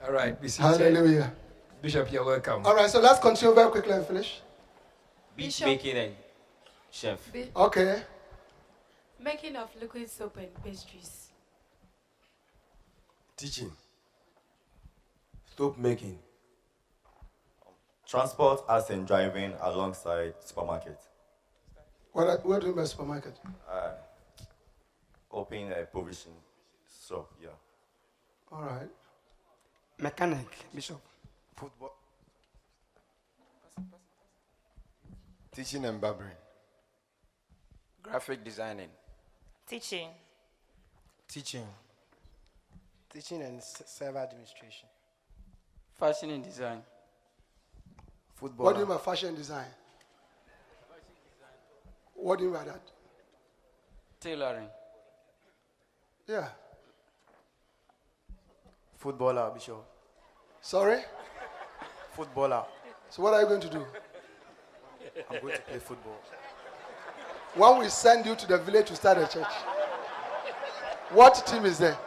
All right. Hallelujah. Bishop, you're welcome. All right, so let's continue very quickly and finish. Beach making and chef. Okay. Making of liquid soap and pastries. Teaching. Soap making. Transport as in driving alongside supermarket. What do you mean by supermarket? Opening a provision shop, yeah. All right. Mechanic, Bishop. Football. Teaching and barbering. Graphic designing. Teaching. Teaching. Teaching and server administration. Fashion and design. Football. What do you mean by fashion design? What do you mean by that? Tailoring. Yeah. Footballer, Bishop. Sorry? Footballer. So what are you going to do? I'm going to play football. When we send you to the village to start a church, what team is there?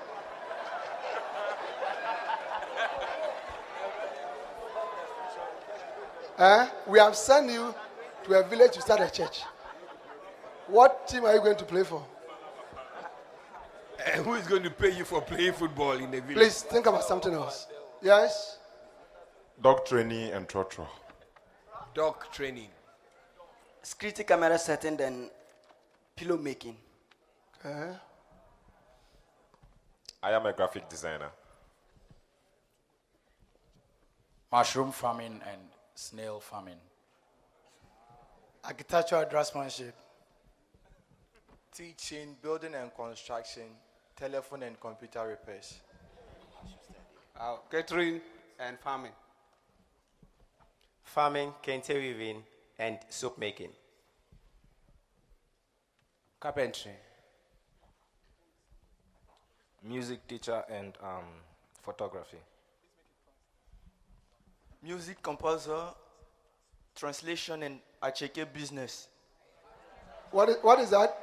We have sent you to a village to start a church. What team are you going to play for? Who is going to pay you for playing football in the village? Please think about something else. Yes? Dog training and trotro. Dog training. Security camera setting, then pillow making. Okay. I am a graphic designer. Mushroom farming and snail farming. Architectural draftsmanship. Teaching, building and construction, telephone and computer repairs. Catering and farming. Farming, kente weaving, and soap making. Carpentry. Music teacher and photography. Music composer, translation and acheke business. What is that?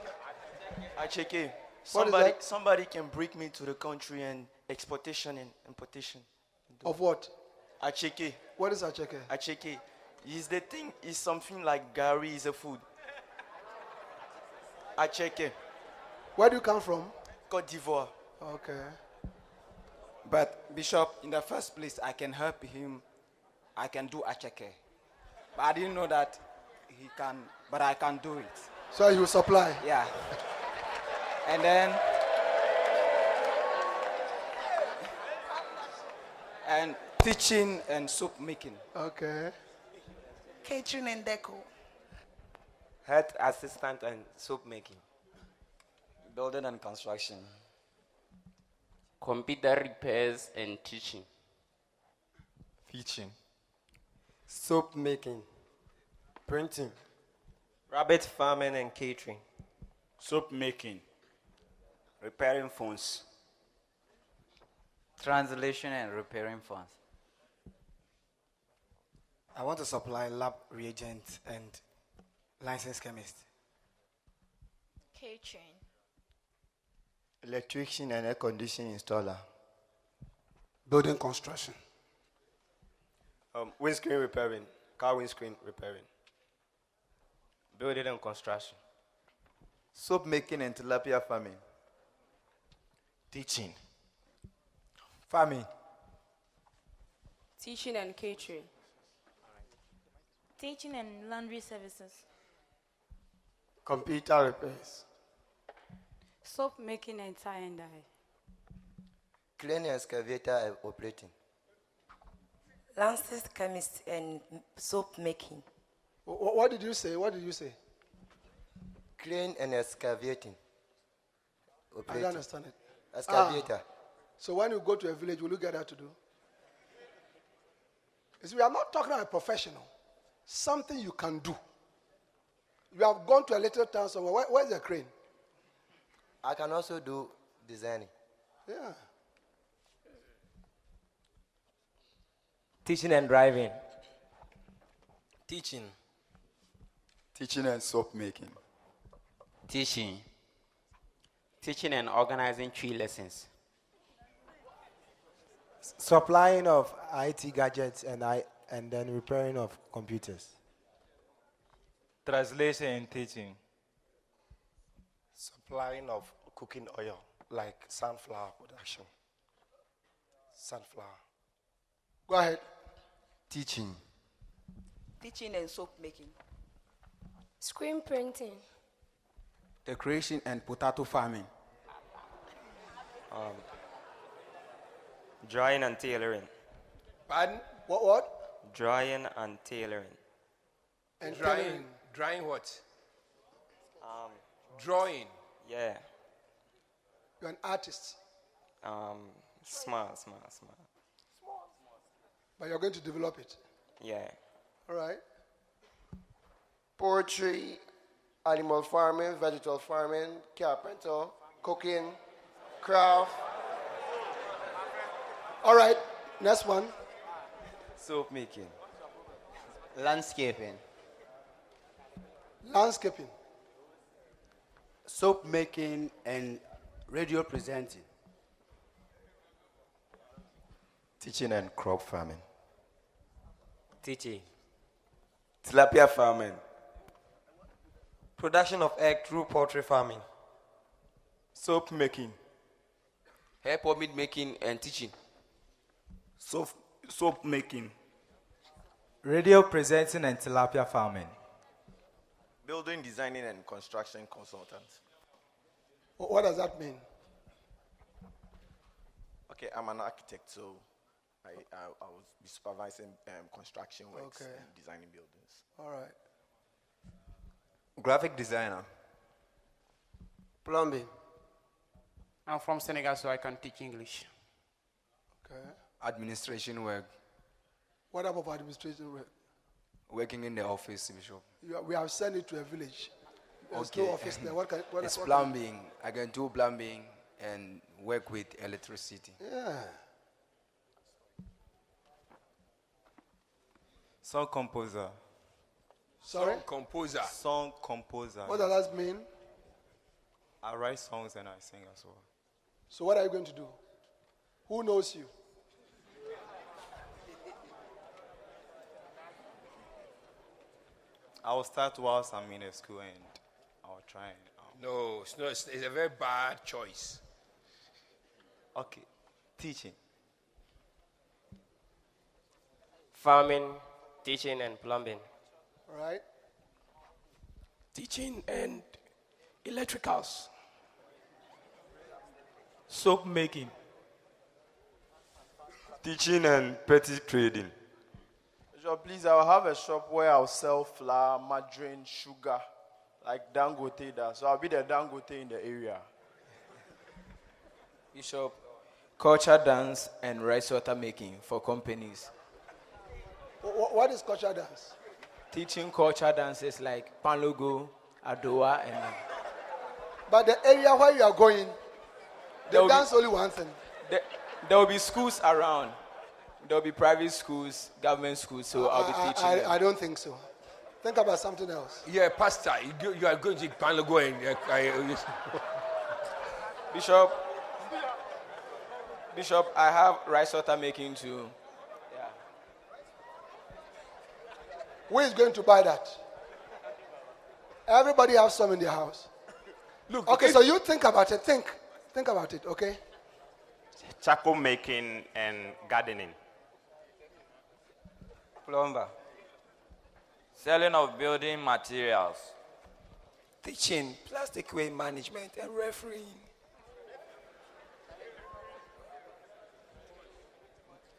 Acheke. What is that? Somebody can bring me to the country and exportation and importation. Of what? Acheke. What is acheke? Acheke. Is the thing is something like gari is a food. Acheke. Where do you come from? Côte d'Ivoire. Okay. But Bishop, in the first place, I can help him. I can do acheke. But I didn't know that he can, but I can do it. So you supply? Yeah. And then, and teaching and soap making. Okay. Catering and deco. Health assistant and soap making. Building and construction. Computer repairs and teaching. Teaching. Soap making. Printing. Rabbit farming and catering. Soap making. Repairing phones. Translation and repairing phones. I want to supply lab reagents and licensed chemist. Catering. Electrician and air conditioning installer. Building construction. Windscreen repairing. Car windscreen repairing. Building and construction. Soap making and tilapia farming. Teaching. Farming. Teaching and catering. Teaching and laundry services. Computer repairs. Soap making and tie and dye. Crane excavator and operating. Licensed chemist and soap making. What did you say? What did you say? Crane and excavating. I don't understand it. Excavator. So when you go to a village, will you get that to do? You see, we are not talking about a professional. Something you can do. You have gone to a little town somewhere. Where's the crane? I can also do designing. Yeah. Teaching and driving. Teaching. Teaching and soap making. Teaching. Teaching and organizing tree lessons. Supplying of IT gadgets and then repairing of computers. Translation and teaching. Supplying of cooking oil, like sunflower production. Sunflower. Go ahead. Teaching. Teaching and soap making. Screen printing. Decoration and potato farming. Drawing and tailoring. Pardon? What? Drawing and tailoring. And Drawing. Drawing what? Drawing. Yeah. You're an artist, Small. but you're going to develop it. Yeah. All right. Poetry, animal farming, vegetable farming, carpenter, cooking, craft. All right. Next one. Soap making. Landscaping. Landscaping. Soap making and radio presenting. Teaching and crop farming. Teaching. Tilapia farming. Production of egg through poultry farming. Soap making. Hair pomade making and teaching. Soap making. Radio presenting and tilapia farming. Building, designing, and construction consultant. What does that mean? Okay, I'm an architect, so I will be supervising construction works Okay. and designing buildings. All right. Graphic designer. Plumbing. I'm from Senegal, so I can teach English. Okay. Administration work. What type of administration work? Working in the office, Bishop. We have sent it to a village. There's Okay. no office there. What It's plumbing. I can do plumbing and work with electricity. Yeah. Song composer. Sorry? Composer. Song composer. What does that mean? I write songs and I sing as well. So what are you going to do? Who knows you? I will start whilst I'm in a school and I'll try and, No, it's a very bad choice. okay. Teaching. Farming, teaching, and plumbing. All right. Teaching and electricals. Soap making. Teaching and petty trading. Bishop, please, I'll have a shop where I'll sell flour, margarine, sugar, like Dangote does. So I'll be the Dangote in the area. Bishop, culture dance and rice water making for companies. What is culture dance? Teaching culture dances like Panlogo, Adowa, and But the area where you are going, they There will dance only one thing. there will be schools around. There will be private schools, government schools, so I'll be teaching them. I don't think so. Think about something else. Yeah, pastor, you are going to Panlogo and Bishop, I have rice water making too. Yeah. Who is going to buy that? Everybody has some in their house. look. Okay, so you think about it. Think about it, okay? Charcoal making and gardening. Plumber. Selling of building materials. Teaching, plastic waste management, and refereeing.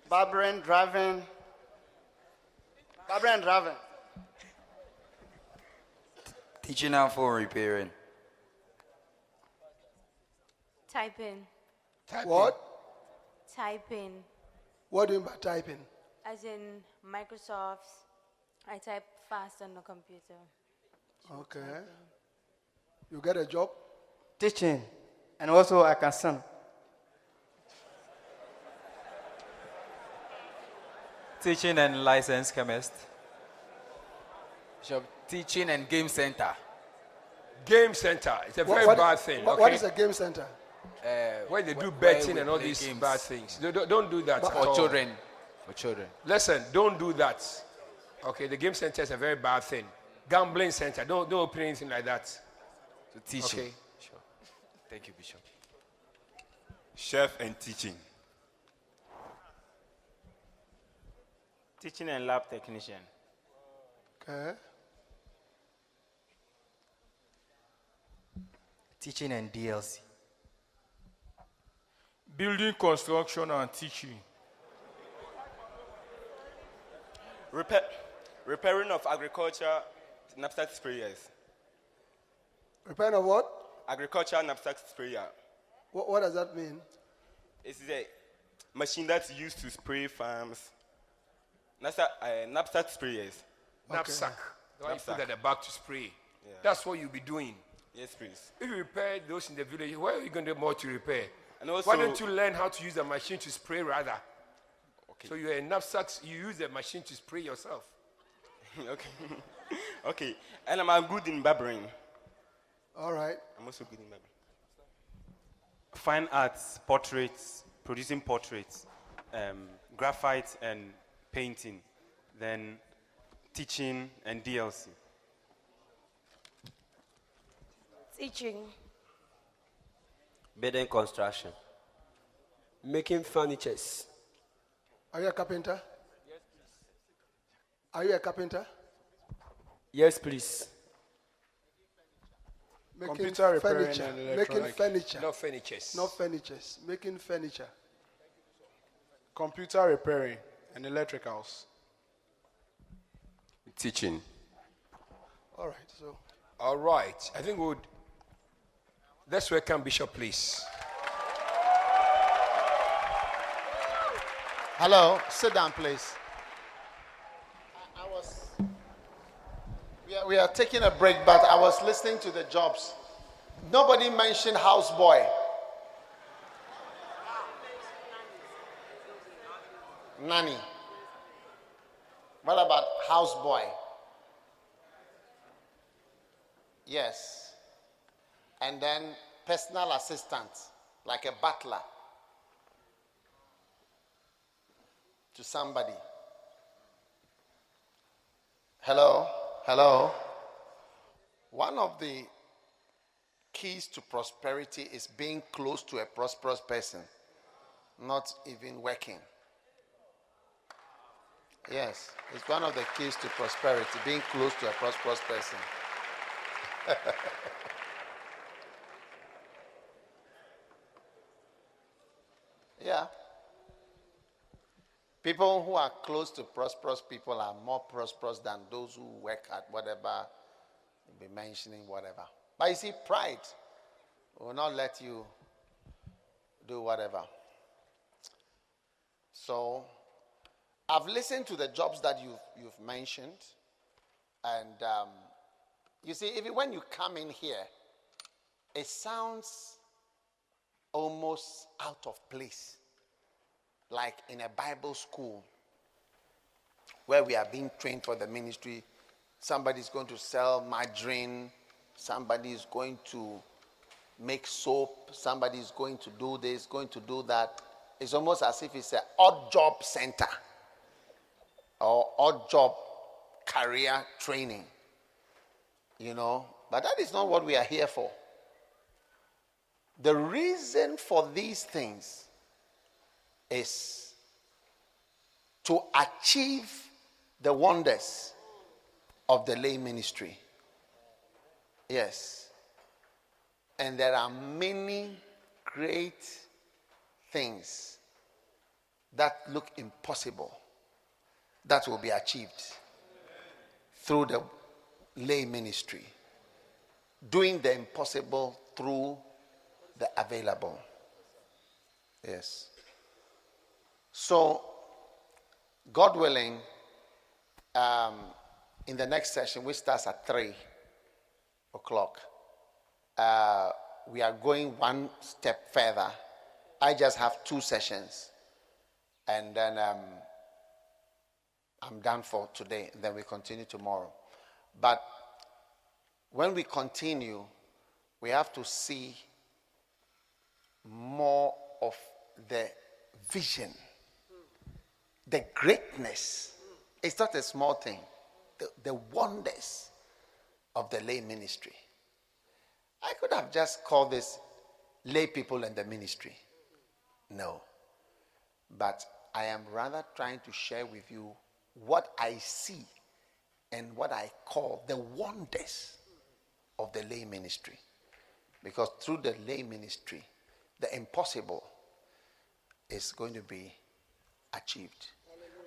Barbering, driving. Teaching and phone repairing. Typing. What? Typing. What do you mean by typing? As in Microsoft. I type fast on the computer. Okay. You get a job? Teaching. And also I can sing. Teaching and licensed chemist. Bishop, teaching and game center. Game center. It's a very bad thing. What okay? is a game center? where they do where betting we and all play these games. bad things. Don't do that. at For all. children. For children. Listen, don't do that. Okay, the game center is a very bad thing. Gambling center, don't open anything like that. To teaching. Okay. Sure. Thank you, Bishop. Chef and teaching. Teaching and lab technician. Okay. Teaching and DLC. Building construction and teaching. Repairing of agriculture knapsack sprayers. Repairing of what? Agriculture knapsack sprayer. What does that mean? It's a machine that's used to spray farms. Knapsack sprayers. Knapsack. The one you put at the back to spray. Yeah. That's what you'll be doing. Yes, please. If you repair those in the village, where are you going to do more to repair? And also, Why don't you learn how to use the machine to spray rather? Okay. So you're a knapsack, you use the machine to spray yourself. Okay. Okay. And I'm good in barbering. All right. I'm also good in barbering. Fine arts, portraits, producing portraits, graphite and painting, then teaching and DLC. Teaching. Building construction. Making furnitures. Are you a carpenter? Yes, please. Are you a carpenter? Yes, please. Making Computer repairing furniture. and Making electronic. furniture. Not furnitures. Not furnitures. Making furniture. Computer repairing and electricals. Teaching. All right. So All right. I think we would. Let's welcome Bishop, please. Hello, sit down, please. We are taking a break, but I was listening to the jobs. Nobody mentioned houseboy. Nanny. What about houseboy? Yes. And then personal assistant, like a butler to somebody. Hello? Hello? One of the keys to prosperity is being close to a prosperous person, not even working. Yes, it's one of the keys to prosperity, being close to a prosperous person. Yeah. People who are close to prosperous people are more prosperous than those who work at whatever, you'll be mentioning whatever. But you see, pride will not let you do whatever. So, I've listened to the jobs that you've mentioned, and you see, even when you come in here, it sounds almost out of place, like in a Bible school where we are being trained for the ministry. Somebody's going to sell margarine, somebody is going to make soap, somebody is going to do this, going to do that. It's almost as if it's an odd job center or odd job career training, but that is not what we are here for. The reason for these things is to achieve the wonders of the lay ministry. Yes. And there are many great things that look impossible that will be achieved through the lay ministry. Doing the impossible through the available. Yes. So, God willing, in the next session, which starts at 3 o'clock, we are going one step further. I just have 2 sessions, and then I'm done for today. And then we continue tomorrow. But when we continue, we have to see more of the vision, the greatness. It's not a small thing. The wonders of the lay ministry. I could have just called this lay people and the ministry. No. But I am rather trying to share with you what I see and what I call the wonders of the lay ministry. Because through the lay ministry, the impossible is going to be achieved.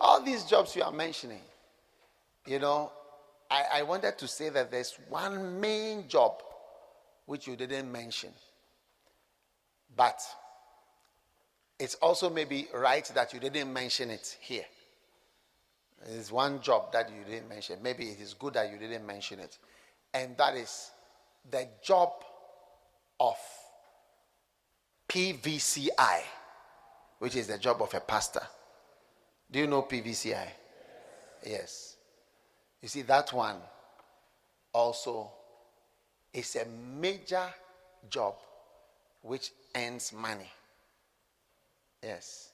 All these jobs you are mentioning, I wanted to say that there's one main job which you didn't mention. But it's also maybe right that you didn't mention it here. There's one job that you didn't mention. Maybe it is good that you didn't mention it. And that is the job of PVCI, which is the job of a pastor. Do you know PVCI? Yes. You see, that one also is a major job which earns money. Yes.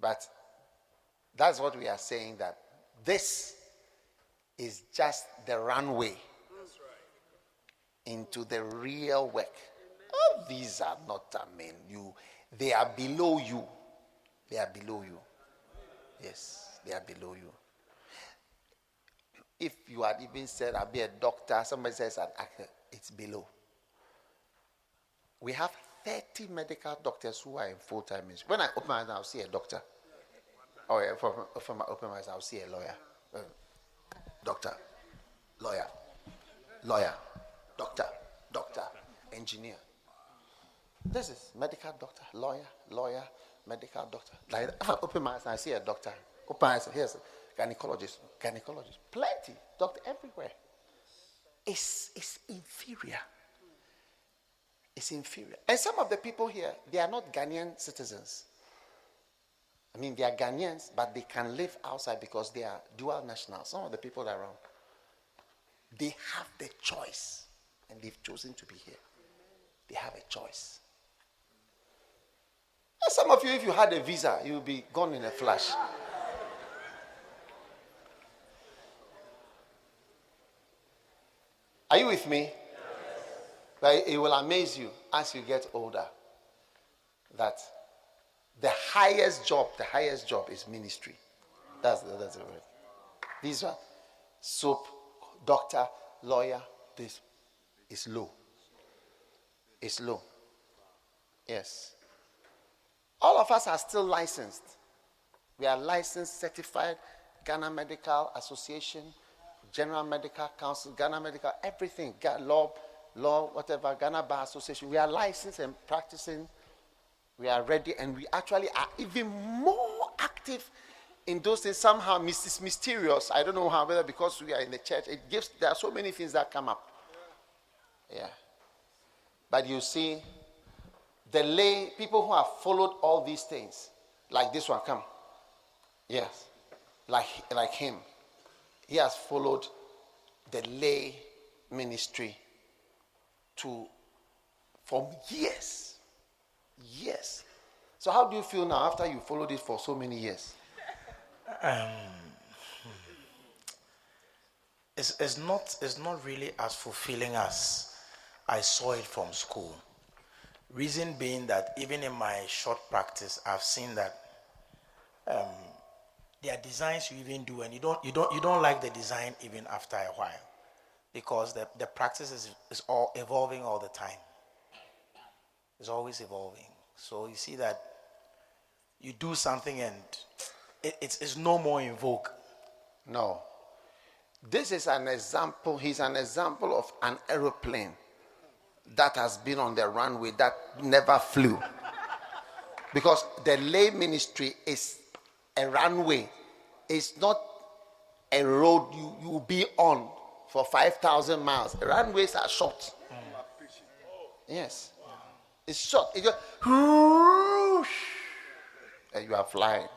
But that's what we are saying, that this is just the runway into the real work. Oh, these are not, they are below you. They are below you. Yes, they are below you. If you had even said, I'll be a doctor, somebody says an actor, it's below. We have 30 medical doctors who are in full-time ministry. When I open my eyes, I'll see a doctor. Oh, yeah, from I open my eyes, I'll see a lawyer. Doctor, lawyer, doctor, engineer. This is medical doctor, lawyer, medical doctor. Like, if I open my eyes and I see a doctor, open my eyes, here's a gynecologist, plenty, doctor everywhere. It's inferior. It's inferior. And some of the people here, they are not Ghanaian citizens. They are Ghanaians, but they can live outside because they are dual nationals. Some of the people around, they have the choice, and they've chosen to be here. They have a choice. And some of you, if you had a visa, you would be gone in a flash. Are you with me? Yes. But it will amaze you as you get older that the highest job is ministry. That's the word. These are soap, doctor, lawyer. This is low. It's low. Yes. All of us are still licensed. We are licensed, certified, Ghana Medical Association, General Medical Council, Ghana Medical, everything, law, whatever, Ghana Bar Association. We are licensed and practicing. We are ready, and we actually are even more active in those things. Somehow, it's mysterious. I don't know how, whether because we are in the church, there are so many things that come up. Yeah. But you see, the lay people who have followed all these things, like this one, come. Yes. Like him. He has followed the lay ministry for years. Yes. So how do you feel now after you followed it for so many years? It's not really as fulfilling as I saw it from school. Reason being that even in my short practice, I've seen that there are designs you even do, and you don't like the design even after a while, because the practice is all evolving all the time. It's always evolving. So you see that you do something and it's no more in vogue. No. This is an example. He's an example of an aeroplane that has been on the runway that never flew. Because the lay ministry is a runway. It's not a road you will be on for 5,000 miles. Runways are short. Yes. It's short. It just whoosh, and you are flying.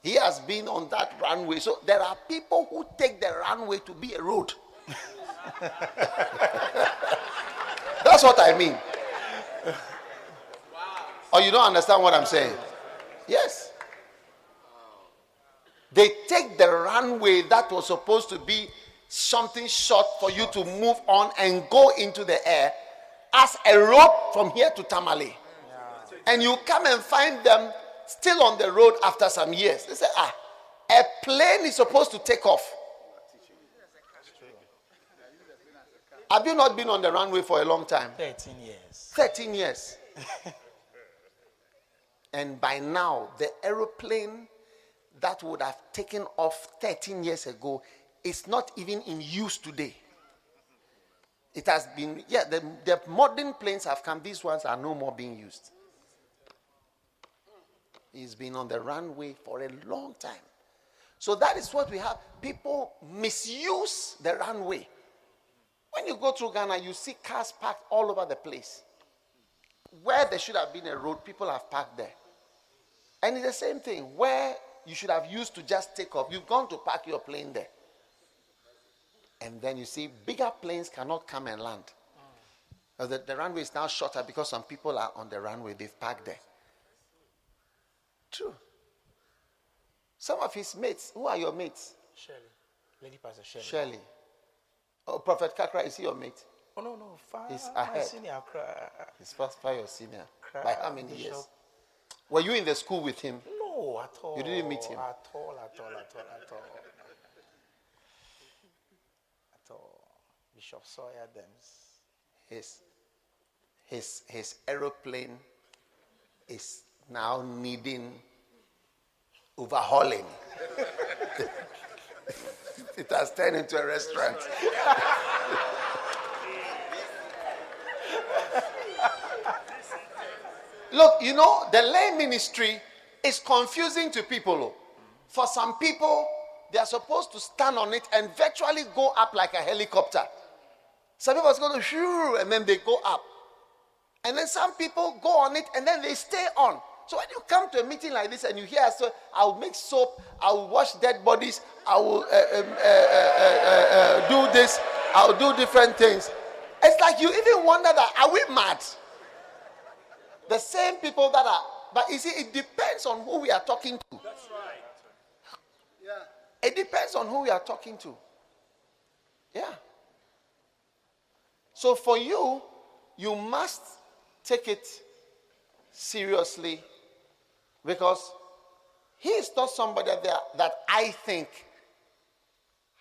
He has been on that runway. So there are people who take the runway to be a road. That's what I mean. Or you don't understand what I'm saying? Yes. They take the runway that was supposed to be something short for you to move on and go into the air as a rope from here to Tamale. And you come and find them still on the road after some years. They say, a plane is supposed to take off. Have you not been on the runway for a long time? 13 years. 13 years. And by now, the aeroplane that would have taken off 13 years ago is not even in use today. It has been, the modern planes have come. These ones are no more being used. It's been on the runway for a long time. So that is what we have. People misuse the runway. When you go through Ghana, you see cars parked all over the place. Where there should have been a road, people have parked there. And it's the same thing. Where you should have used to just take off, you've gone to park your plane there. And then you see bigger planes cannot come and land. The runway is now shorter because some people are on the runway. They've parked there. True. Some of his mates, who are your mates? Shirley. Lady Pastor Shirley. Shirley. Oh, Prophet Kakra, is he your mate? Oh, no. He's My ahead. senior. He's far your senior. Cry, By how many Bishop. years? Were you in the school with him? No, at all. You didn't meet him? At all. Bishop Sawyer Dems. His aeroplane is now needing overhauling. It has turned into a restaurant. Look, the lay ministry is confusing to people. For some people, they are supposed to stand on it and virtually go up like a helicopter. Some people are going to shoo, and then they go up. And then some people go on it and then they stay on. So when you come to a meeting like this and you hear, so I'll make soap, I'll wash dead bodies, I will do this, I'll do different things. It's like you even wonder that, are we mad? The same people that are, but you see, it depends on who we are talking to. That's right. Yeah. It depends on who we are talking to. Yeah. So for you, you must take it seriously, because he is not somebody that I think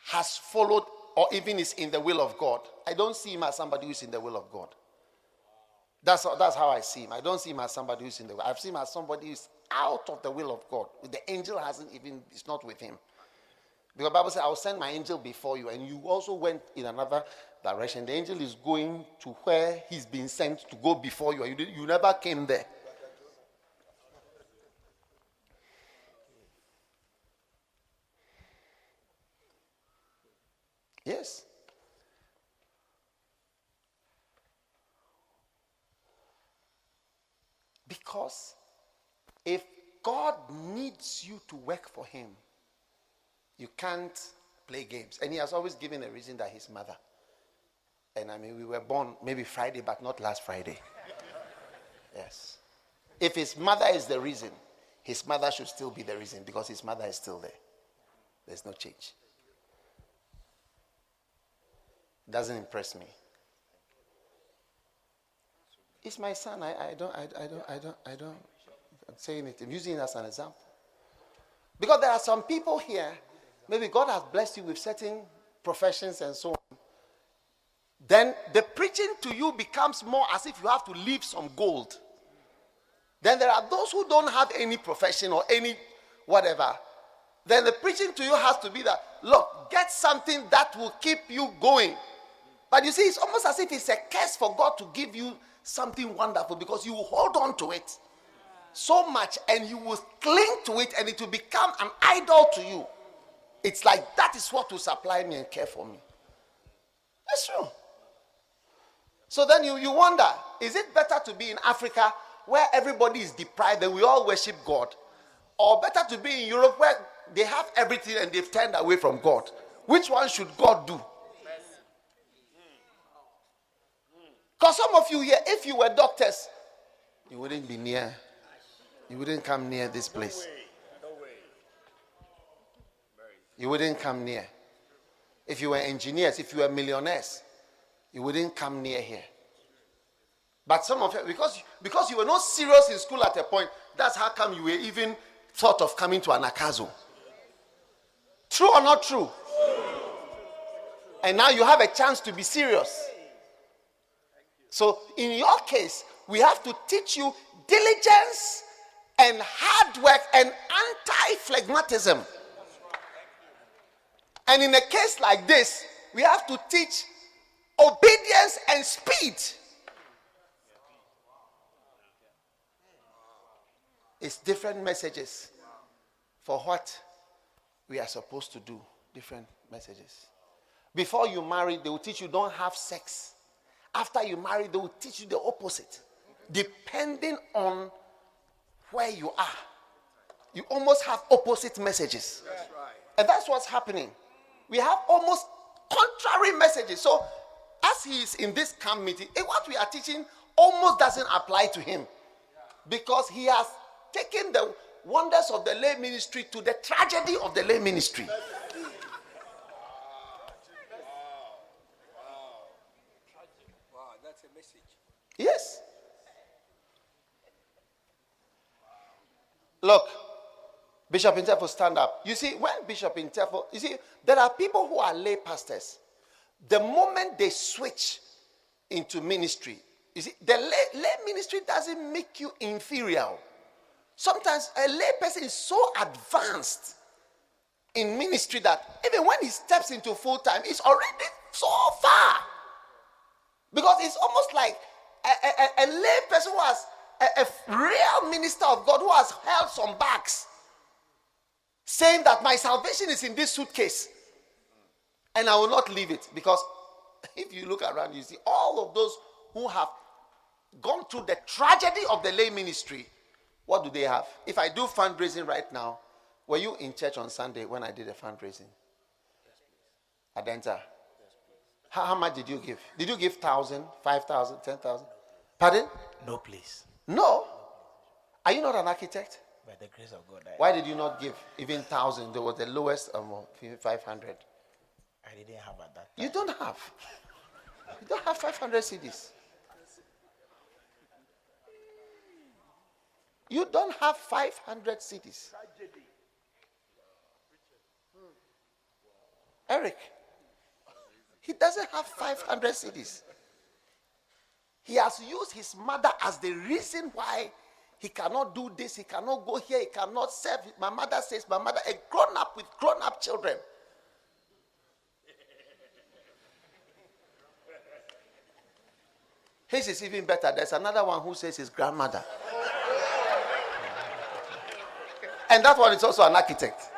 has followed or even is in the will of God. I don't see him as somebody who is in the will of God. That's how I see him. I don't see him as somebody who's in the will. I've seen him as somebody who's out of the will of God. The angel is not with him. Because the Bible says, I will send my angel before you, and you also went in another direction. The angel is going to where he's been sent to go before you. You never came there. Yes. Because if God needs you to work for him, you can't play games. And he has always given a reason that his mother. And we were born maybe Friday, but not last Friday. Yes. If his mother is the reason, his mother should still be the reason, because his mother is still there. There's no change. Doesn't impress me. It's my son. I don't say anything. I'm using it as an example. Because there are some people here, maybe God has blessed you with certain professions and so on. Then the preaching to you becomes more as if you have to leave some gold. Then there are those who don't have any profession or any whatever. Then the preaching to you has to be that, look, get something that will keep you going. But you see, it's almost as if it's a curse for God to give you something wonderful, because you will hold on to it so much and you will cling to it, and it will become an idol to you. It's like, that is what will supply me and care for me. That's true. So then you wonder, is it better to be in Africa where everybody is deprived and we all worship God, or better to be in Europe where they have everything and they've turned away from God? Which one should God do? Because some of you here, if you were doctors, you wouldn't be near. You wouldn't come near this place. You wouldn't come near. If you were engineers, if you were millionaires, you wouldn't come near here. But some of you, because you were not serious in school at a point, that's how come you were even thought of coming to an Akazo. True or not true? And now you have a chance to be serious. So in your case, we have to teach you diligence and hard work and anti-phlegmatism. And in a case like this, we have to teach obedience and speed. It's different messages for what we are supposed to do. Different messages. Before you marry, they will teach you don't have sex. After you marry, they will teach you the opposite. Depending on where you are, you almost have opposite messages. That's right. And that's what's happening. We have almost contrary messages. So, as he is in this camp meeting, what we are teaching almost doesn't apply to him. Because he has taken the wonders of the lay ministry to the tragedy of the lay ministry. Wow, that's a message. Yes. Look, Bishop Intefo, stand up. You see, when Bishop Intefo, you see, there are people who are lay pastors. The moment they switch into ministry, you see, the lay ministry doesn't make you inferior. Sometimes a lay person is so advanced in ministry that even when he steps into full time, he's already so far. Because it's almost like a lay person who has a real minister of God who has held some bags, saying that my salvation is in this suitcase and I will not leave it. Because if you look around, you see all of those who have gone through the tragedy of the lay ministry. What do they have? If I do fundraising right now, were you in church on Sunday when I did a fundraising? Adenta. How much did you give? Did you give 1,000, 5,000, 10,000? Pardon? No, please. No. Are you not an architect? By the grace of God. Why did you not give even 1,000? There was the lowest 500. I didn't have at that time. You don't have. You don't have 500 CDs. You don't have 500 CDs. Eric, he doesn't have 500 CDs. He has used his mother as the reason why he cannot do this, he cannot go here, he cannot serve. My mother says, a grown up with grown up children. His is even better. There's another one who says his grandmother. And that one is also an architect.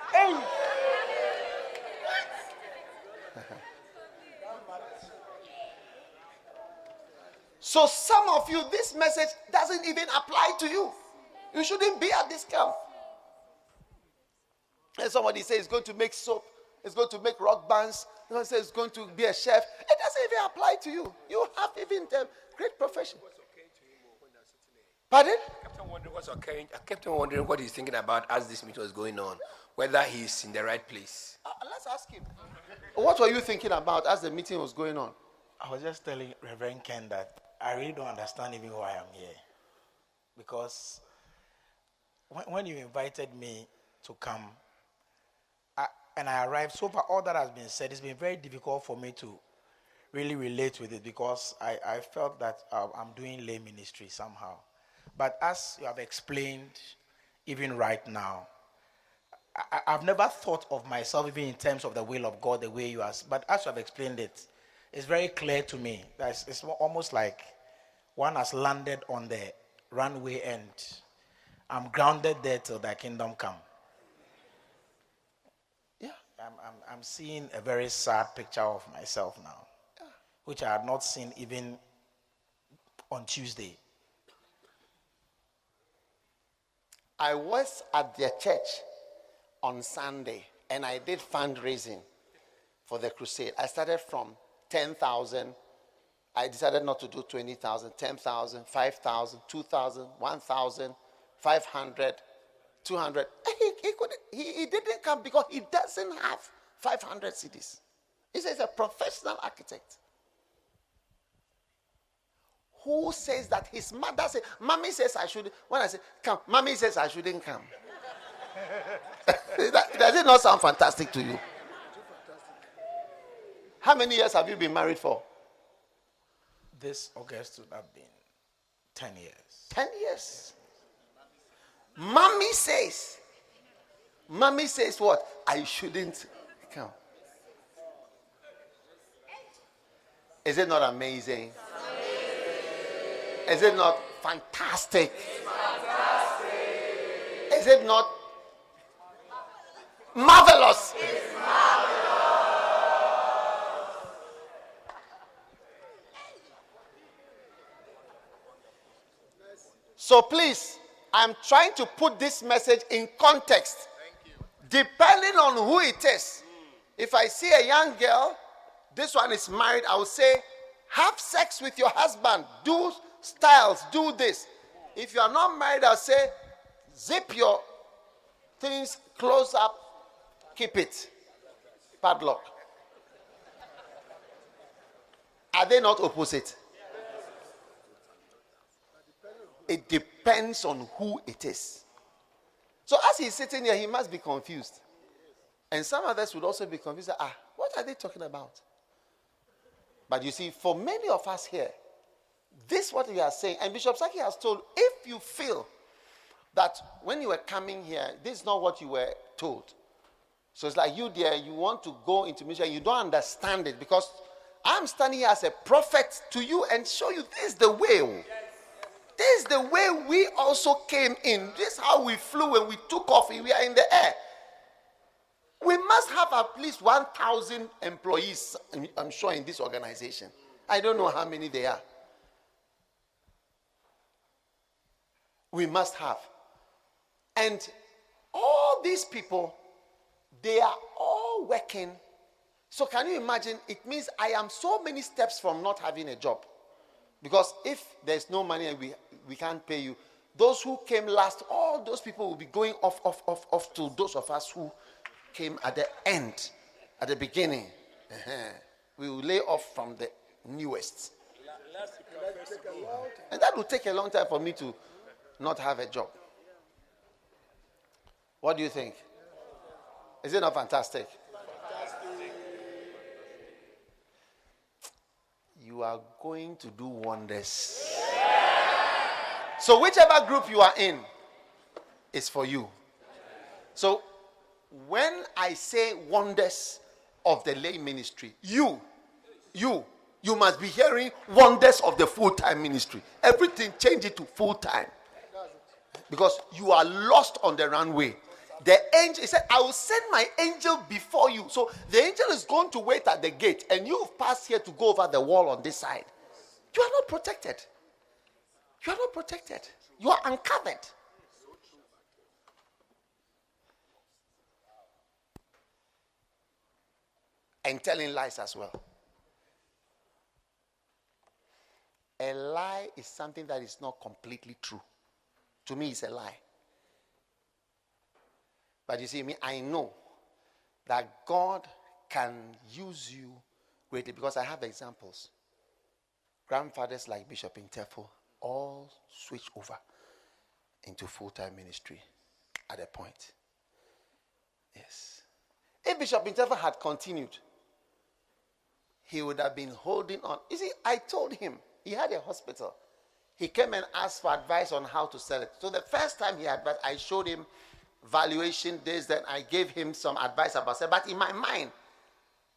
So some of you, this message doesn't even apply to you. You shouldn't be at this camp. And somebody says it's going to make soap, it's going to make rock bands, someone says it's going to be a chef. It doesn't even apply to you. You have even the great profession. Pardon? I kept on wondering what he's thinking about as this meeting was going on, whether he's in the right place. Let's ask him. What were you thinking about as the meeting was going on? I was just telling Reverend Ken that I really don't understand even why I'm here. Because when you invited me to come, and I arrived, so far all that has been said, it's been very difficult for me to really relate with it because I felt that I'm doing lay ministry somehow. But as you have explained, even right now, I've never thought of myself even in terms of the will of God the way you asked. But as you have explained it, it's very clear to me that it's almost like one has landed on the runway and I'm grounded there till thy kingdom come. Yeah, I'm seeing a very sad picture of myself now, which I had not seen even on Tuesday. I was at their church on Sunday and I did fundraising for the crusade. I started from 10,000 I decided not to do 20,000, 10,000, 5,000, 2,000, 1,000, 500, 200. He didn't come because he doesn't have 500 CDs. He says he's a professional architect. Who says that his mother says, Mommy says I should, when I say come, Mommy says I shouldn't come. Does it not sound fantastic to you? How many years have you been married for? This August would have been 10 years. 10 years. Mommy says what? I shouldn't come. Is it not amazing? Is it not fantastic? Is it not marvelous? So please, I'm trying to put this message in context. Depending on who it is. If I see a young girl, this one is married, I will say, have sex with your husband. Do styles, do this. If you are not married, I'll say, zip your things, close up, keep it. Padlock. Are they not opposite? It depends on who it is. So as he's sitting here, he must be confused. And some others would also be confused. What are they talking about? But you see, for many of us here, this is what we are saying. And Bishop Saki has told, if you feel that when you were coming here, this is not what you were told. So it's like you there, you want to go into ministry and you don't understand it because I'm standing here as a prophet to you and show you this is the way. This is the way we also came in. This is how we flew when we took off. We are in the air. We must have at least 1,000 employees, I'm sure, in this organization. I don't know how many they are. We must have. And all these people, they are all working. So can you imagine? It means I am so many steps from not having a job. Because if there's no money and we can't pay you, those who came last, all those people will be going off to those of us who came at the end, at the beginning. We will lay off from the newest. And that will take a long time for me to not have a job. What do you think? Is it not fantastic? You are going to do wonders. So whichever group you are in is for you. So when I say wonders of the lay ministry, you must be hearing wonders of the full-time ministry. Everything, change it to full-time. Because you are lost on the runway. The angel, he said, I will send my angel before you. So the angel is going to wait at the gate and you've passed here to go over the wall on this side. You are not protected. You are not protected. You are uncovered. And telling lies as well. A lie is something that is not completely true. To me, it's a lie. But you see, I know that God can use you greatly because I have examples. Grandfathers like Bishop Intefo all switch over into full-time ministry at a point. Yes. If Bishop Intefo had continued, he would have been holding on. You see, I told him, he had a hospital. He came and asked for advice on how to sell it. So the first time he advised, I showed him valuation days, then I gave him some advice about it. But in my mind,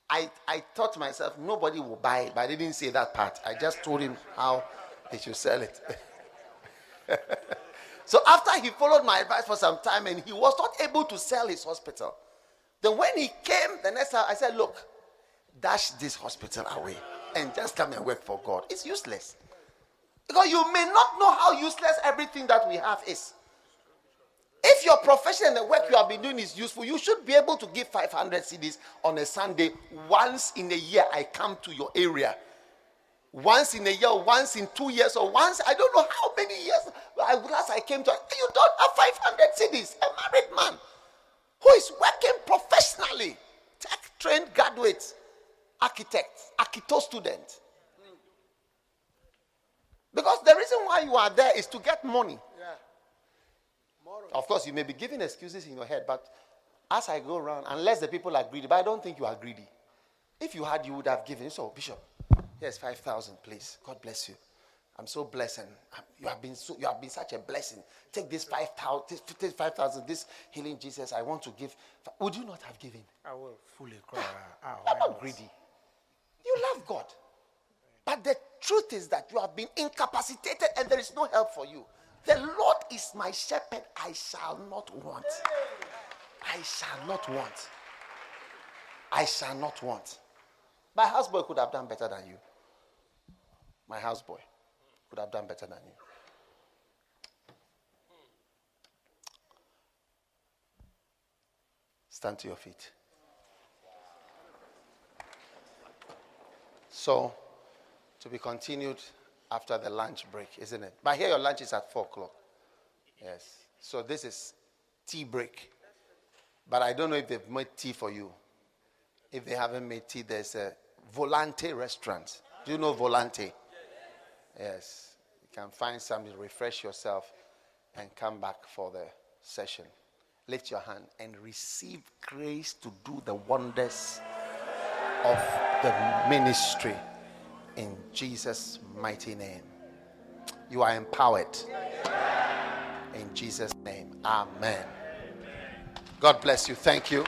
I thought to myself, nobody will buy it. But I didn't say that part. I just told him how he should sell it. So after he followed my advice for some time and he was not able to sell his hospital, then when he came the next time, I said, look, dash this hospital away and just come and work for God. It's useless. Because you may not know how useless everything that we have is. If your profession and the work you have been doing is useful, you should be able to give 500 CDs on a Sunday. Once in a year, I come to your area. once in a year, once in 2 years, or once, I don't know how many years. Last I came to, you don't have 500 CDs. A married man who is working professionally, tech-trained graduate, architect, architect student. Because the reason why you are there is to get money. Of course, you may be giving excuses in your head, but as I go around, unless the people are greedy, but I don't think you are greedy. If you had, you would have given. So, Bishop, here's 5,000, please. God bless you. I'm so blessed, and you have been such a blessing. Take this 5,000, this healing Jesus. I want to give. Would you not have given? I will fully cry. You're not greedy. You love God. But the truth is that you have been incapacitated and there is no help for you. The Lord is my shepherd, I shall not want. I shall not want. I shall not want. My houseboy could have done better than you. My houseboy could have done better than you. Stand to your feet. So, to be continued after the lunch break, isn't it? But here your lunch is at 4 o'clock. Yes. So this is tea break. But I don't know if they've made tea for you. If they haven't made tea, there's a Volante restaurant. Do you know Volante? Yes. You can find something, refresh yourself, and come back for the session. Lift your hand and receive grace to do the wonders of the ministry. In Jesus' mighty name. You are empowered. In Jesus' name. Amen. God bless you. Thank you.